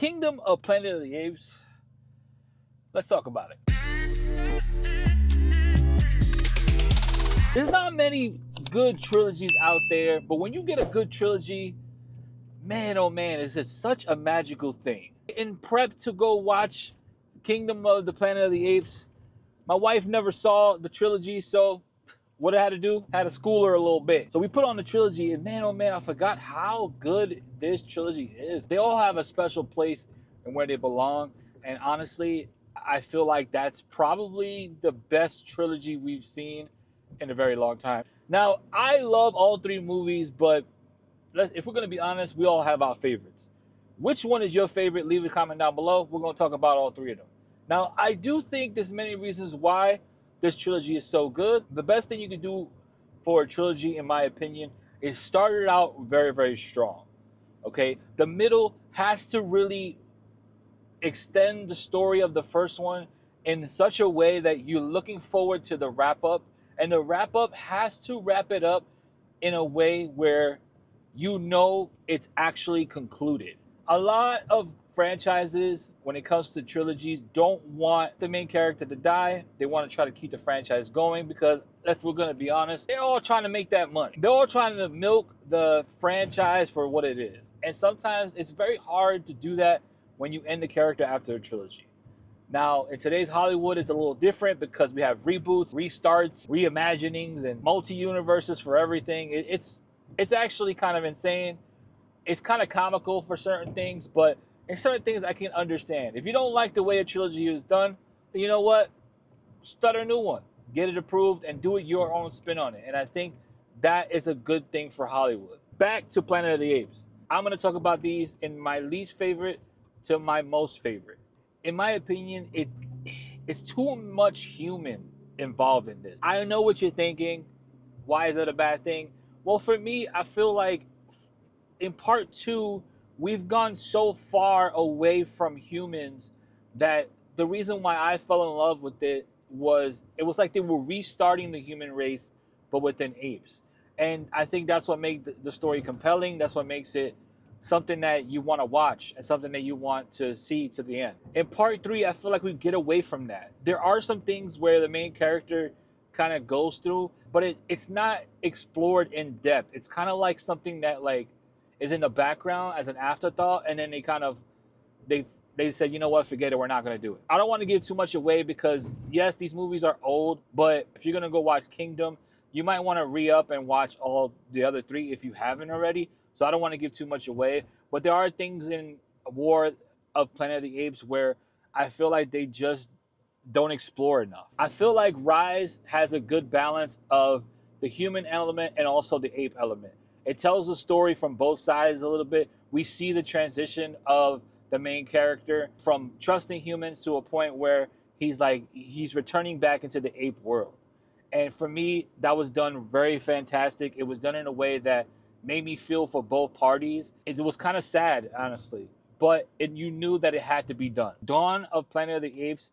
Kingdom of Planet of the Apes. Let's talk about it. There's not many good trilogies out there, but when you get a good trilogy, man, oh man, is it such a magical thing. In prep to go watch Kingdom of the Planet of the Apes, my wife never saw the trilogy, so what I had to do, had to school her a little bit. So we put on the trilogy, and man, oh man, I forgot how good this trilogy is. They all have a special place and where they belong, and honestly, I feel like that's probably the best trilogy we've seen in a very long time. Now, I love all three movies, but if we're going to be honest, we all have our favorites. Which one is your favorite? Leave a comment down below. We're going to talk about all three of them. Now, I do think there's many reasons why this trilogy is so good. The best thing you can do for a trilogy, in my opinion, is start it out very, very strong. Okay? The middle has to really extend the story of the first one in such a way that you're looking forward to the wrap up. And the wrap up has to wrap it up in a way where you know it's actually concluded. A lot of franchises, when it comes to trilogies, don't want the main character to die. They want to try to keep the franchise going because, if we're going to be honest, they're all trying to make that money. They're all trying to milk the franchise for what it is. And sometimes it's very hard to do that when you end the character after a trilogy. Now, in today's Hollywood, it's a little different because we have reboots, restarts, reimaginings, and multi-universes for everything. It's actually kind of insane. It's kind of comical for certain things, but in certain things I can understand. If you don't like the way a trilogy is done, then you know what? Start a new one. Get it approved and do it your own spin on it. And I think that is a good thing for Hollywood. Back to Planet of the Apes. I'm going to talk about these in my least favorite to my most favorite. In my opinion, it's too much human involved in this. I know what you're thinking. Why is that a bad thing? Well, for me, I feel like in part two, we've gone so far away from humans that the reason why I fell in love with it was like they were restarting the human race, but within apes. And I think that's what made the story compelling. That's what makes it something that you want to watch and something that you want to see to the end. In part three, I feel like we get away from that. There are some things where the main character kind of goes through, but it's not explored in depth. It's kind of like something that like is in the background as an afterthought, and then they said, you know what, forget it, we're not going to do it. I don't want to give too much away because yes, these movies are old, but if you're going to go watch Kingdom, you might want to re-up and watch all the other three if you haven't already. So I don't want to give too much away, but there are things in War of Planet of the Apes where I feel like they just don't explore enough. I feel like Rise has a good balance of the human element and also the ape element. It tells the story from both sides a little bit. We see the transition of the main character from trusting humans to a point where he's returning back into the ape world. And for me, that was done very fantastic. It was done in a way that made me feel for both parties. It was kind of sad, honestly, but you knew that it had to be done. Dawn of Planet of the Apes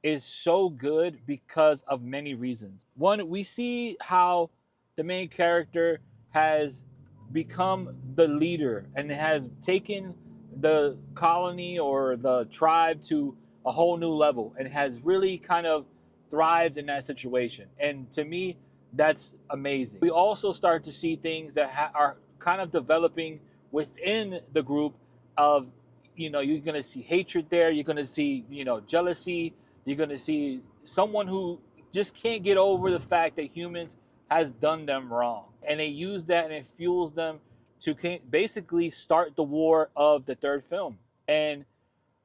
is so good because of many reasons. One, we see how the main character has become the leader and has taken the colony or the tribe to a whole new level and has really kind of thrived in that situation. And to me, that's amazing. We also start to see things that are kind of developing within the group of, you're going to see hatred there. You're going to see, jealousy. You're going to see someone who just can't get over the fact that humans has done them wrong. And they use that and it fuels them to basically start the war of the third film. And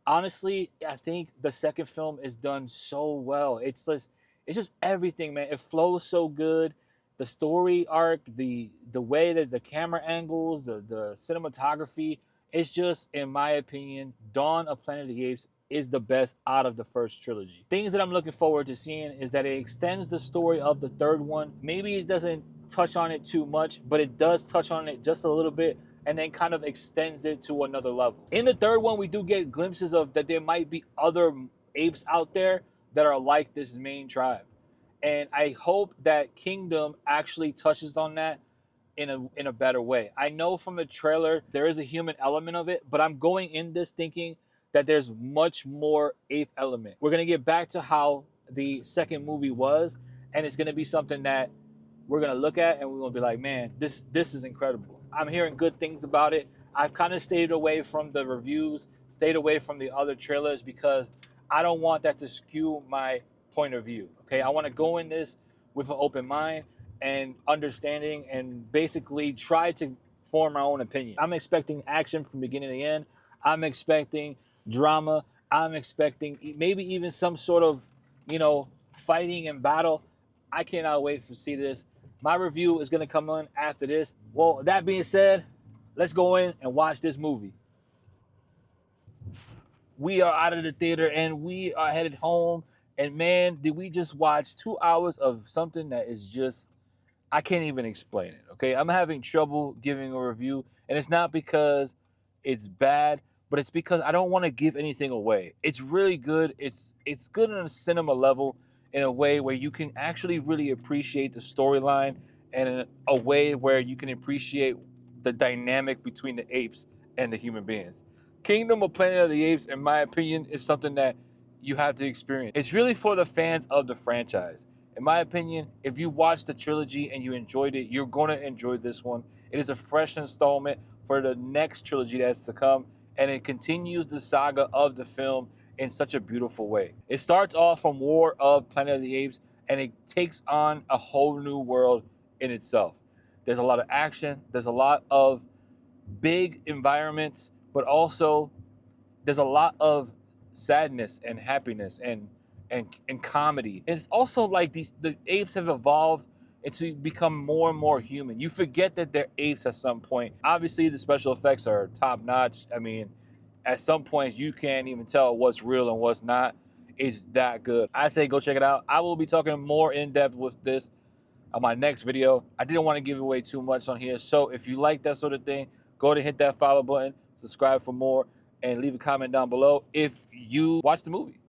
honestly, I think the second film is done so well. It's just everything, man. It flows so good. The story arc, the way that the camera angles, the cinematography, it's just, in my opinion, Dawn of Planet of the Apes is the best out of the first trilogy. Things that I'm looking forward to seeing is that it extends the story of the third one. Maybe it doesn't touch on it too much, but it does touch on it just a little bit and then kind of extends it to another level. In the third one, we do get glimpses of that there might be other apes out there that are like this main tribe. And I hope that Kingdom actually touches on that in a better way. I know from the trailer there is a human element of it, but I'm going in this thinking that there's much more ape element. We're gonna get back to how the second movie was, and it's gonna be something that we're gonna look at and we're gonna be like, man, this is incredible. I'm hearing good things about it. I've kind of stayed away from the reviews, stayed away from the other trailers because I don't want that to skew my point of view. Okay, I want to go in this with an open mind and understanding, and basically try to form my own opinion. I'm expecting action from beginning to end. I'm expecting drama. I'm expecting maybe even some sort of, fighting and battle. I cannot wait to see this. My review is going to come on after this. Well, that being said, let's go in and watch this movie. We are out of the theater and we are headed home. And man, did we just watch 2 hours of something that is just, I can't even explain it. Okay, I'm having trouble giving a review, and it's not because it's bad, but it's because I don't want to give anything away. It's really good. It's good on a cinema level in a way where you can actually really appreciate the storyline, and in a way where you can appreciate the dynamic between the apes and the human beings. Kingdom of Planet of the Apes, in my opinion, is something that you have to experience. It's really for the fans of the franchise. In my opinion, if you watched the trilogy and you enjoyed it, you're going to enjoy this one. It is a fresh installment for the next trilogy that's to come, and it continues the saga of the film in such a beautiful way. It starts off from War of Planet of the Apes, and it takes on a whole new world in itself. There's a lot of action, there's a lot of big environments, but also there's a lot of sadness and happiness and comedy. It's also like the apes have evolved to become more and more human. You forget that they're apes at some point. Obviously, the special effects are top notch. I mean, at some points you can't even tell what's real and what's not. It's that good. I say go check it out. I will be talking more in depth with this on my next video. I didn't want to give away too much on here, so if you like that sort of thing, go to hit that follow button, subscribe for more, and leave a comment down below if you watch the movie.